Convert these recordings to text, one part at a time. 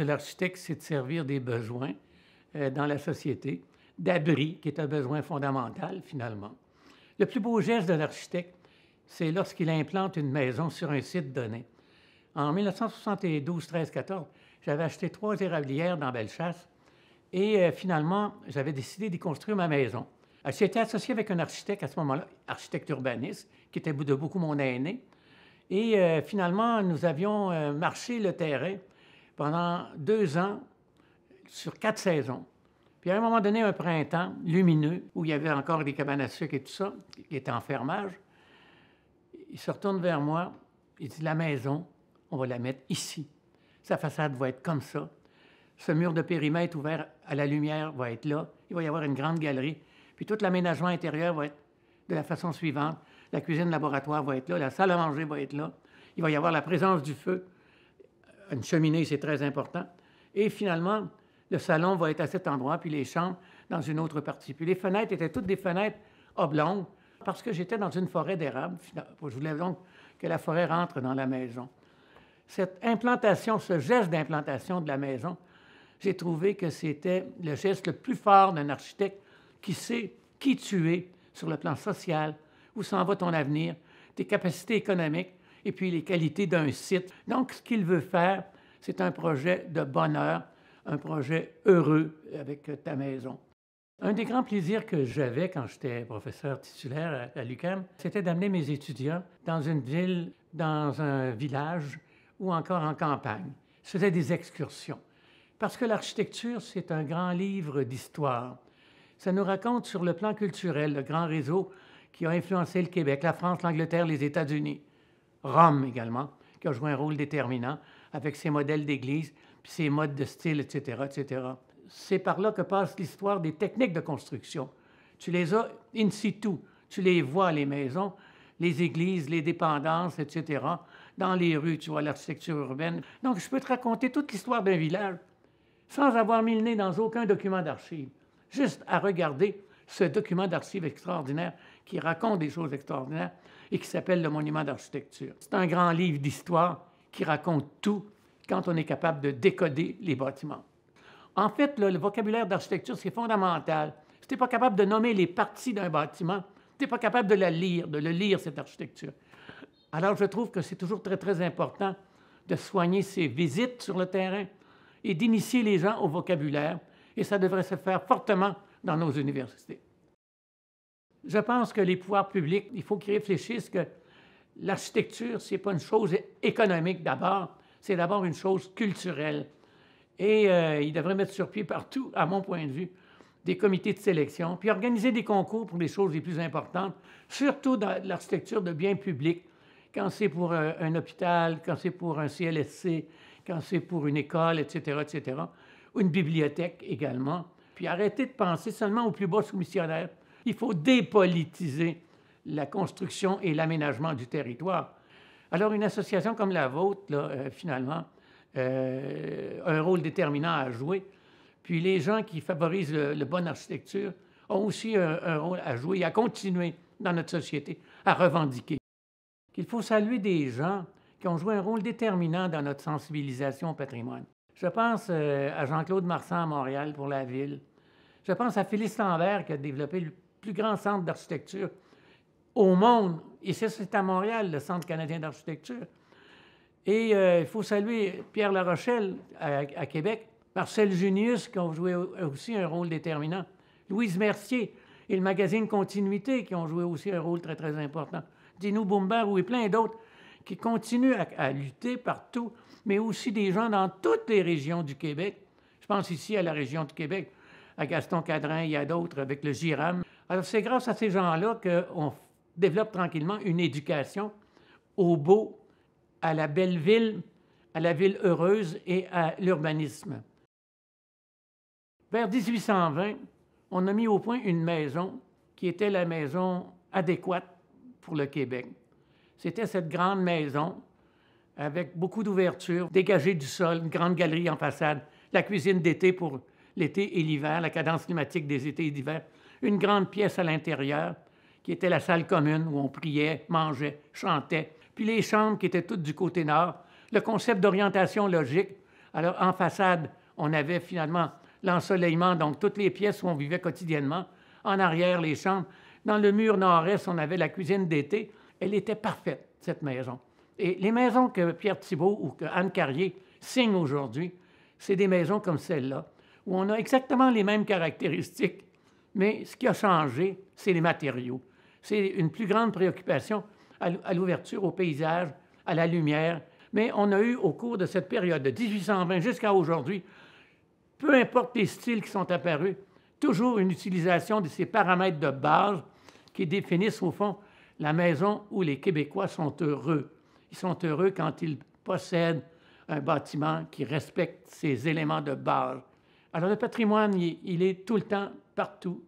de l'architecte, c'est de servir des besoins dans la société, d'abri, qui est un besoin fondamental, finalement. Le plus beau geste de l'architecte, c'est lorsqu'il implante une maison sur un site donné. En 1972, 13, 14, j'avais acheté 3 érablières dans Bellechasse et finalement, j'avais décidé d'y construire ma maison. J'étais associé avec un architecte à ce moment-là, architecte urbaniste, qui était de beaucoup mon aîné. Et finalement, nous avions marché le terrain pendant 2 ans sur 4 saisons. Puis à un moment donné, un printemps lumineux, où il y avait encore des cabanes à sucre et tout ça, qui était en fermage, il se retourne vers moi, il dit « La maison, on va la mettre ici. Sa façade va être comme ça. Ce mur de périmètre ouvert à la lumière va être là. Il va y avoir une grande galerie. Puis tout l'aménagement intérieur va être de la façon suivante. La cuisine laboratoire va être là, la salle à manger va être là. Il va y avoir la présence du feu. Une cheminée, c'est très important. Et finalement, le salon va être à cet endroit, puis les chambres dans une autre partie. Puis les fenêtres étaient toutes des fenêtres oblongues, parce que j'étais dans une forêt d'érables. Je voulais donc que la forêt rentre dans la maison. Cette implantation, ce geste d'implantation de la maison, j'ai trouvé que c'était le geste le plus fort d'un architecte qui sait qui tu es sur le plan social, où s'en va ton avenir, tes capacités économiques et puis les qualités d'un site. Donc, ce qu'il veut faire, c'est un projet de bonheur, un projet heureux avec ta maison. Un des grands plaisirs que j'avais quand j'étais professeur titulaire à l'UQAM, c'était d'amener mes étudiants dans une ville, dans un village ou encore en campagne. Je faisais des excursions. Parce que l'architecture, c'est un grand livre d'histoire. Ça nous raconte sur le plan culturel le grand réseau qui a influencé le Québec, la France, l'Angleterre, les États-Unis. Rome également, qui a joué un rôle déterminant avec ses modèles d'église, puis ses modes de style, etc., etc. C'est par là que passe l'histoire des techniques de construction. Tu les as in situ, tu les vois, les maisons, les églises, les dépendances, etc. Dans les rues, tu vois l'architecture urbaine. Donc, je peux te raconter toute l'histoire d'un village sans avoir mis le nez dans aucun document d'archives. Juste à regarder ce document d'archives extraordinaire qui raconte des choses extraordinaires et qui s'appelle le Monument d'architecture. C'est un grand livre d'histoire qui raconte tout quand on est capable de décoder les bâtiments. En fait, le vocabulaire d'architecture, c'est fondamental. Si tu n'es pas capable de nommer les parties d'un bâtiment, tu n'es pas capable de le lire, cette architecture. Alors, je trouve que c'est toujours très, très important de soigner ses visites sur le terrain et d'initier les gens au vocabulaire. Et ça devrait se faire fortement dans nos universités. Je pense que les pouvoirs publics, il faut qu'ils réfléchissent que l'architecture, ce n'est pas une chose économique d'abord, c'est d'abord une chose culturelle. Et ils devraient mettre sur pied partout, à mon point de vue, des comités de sélection, puis organiser des concours pour les choses les plus importantes, surtout dans l'architecture de biens publics, quand c'est pour un hôpital, quand c'est pour un CLSC, quand c'est pour une école, etc., etc., ou une bibliothèque également. Puis arrêter de penser seulement aux plus bas soumissionnaires. Il faut dépolitiser la construction et l'aménagement du territoire. Alors, une association comme la vôtre, là, finalement, a un rôle déterminant à jouer. Puis les gens qui favorisent le bonne architecture ont aussi un rôle à jouer et à continuer dans notre société, à revendiquer. Il faut saluer des gens qui ont joué un rôle déterminant dans notre sensibilisation au patrimoine. Je pense à Jean-Claude Marsan à Montréal pour la ville. Je pense à Félix Lambert qui a développé le plus grand centre d'architecture au monde. Et c'est à Montréal, le Centre canadien d'architecture. Et il faut saluer Pierre Larochelle à Québec, Marcel Junius qui ont joué aussi un rôle déterminant, Louise Mercier et le magazine Continuité qui ont joué aussi un rôle très, très important, Dino Boumbarou et plein d'autres qui continuent à lutter partout, mais aussi des gens dans toutes les régions du Québec. Je pense ici à la région du Québec, à Gaston Cadrin, il y a d'autres avec le GIRAM. Alors, c'est grâce à ces gens-là qu'on développe tranquillement une éducation au beau, à la belle ville, à la ville heureuse et à l'urbanisme. Vers 1820, on a mis au point une maison qui était la maison adéquate pour le Québec. C'était cette grande maison avec beaucoup d'ouvertures, dégagée du sol, une grande galerie en façade, la cuisine d'été pour l'été et l'hiver, la cadence climatique des étés et d'hiver, une grande pièce à l'intérieur qui était la salle commune où on priait, mangeait, chantait, puis les chambres qui étaient toutes du côté nord, le concept d'orientation logique Alors, en façade, on avait finalement l'ensoleillement, donc toutes les pièces où on vivait quotidiennement. En arrière, les chambres. Dans le mur nord-est, on avait la cuisine d'été. Elle était parfaite, cette maison. Et les maisons que Pierre Thibault ou que Anne Carrier signent aujourd'hui, c'est des maisons comme celle-là, où on a exactement les mêmes caractéristiques, mais ce qui a changé, c'est les matériaux. C'est une plus grande préoccupation à l'ouverture, au paysage, à la lumière. Mais on a eu, au cours de cette période de 1820 jusqu'à aujourd'hui, peu importe les styles qui sont apparus, toujours une utilisation de ces paramètres de base qui définissent, au fond, la maison où les Québécois sont heureux. Ils sont heureux quand ils possèdent un bâtiment qui respecte ces éléments de base. Alors, le patrimoine, il est tout le temps, partout,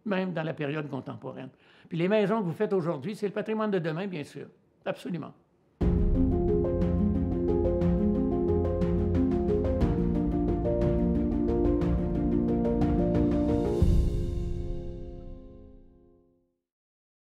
même dans la période contemporaine. Puis les maisons que vous faites aujourd'hui, c'est le patrimoine de demain, bien sûr. Absolument.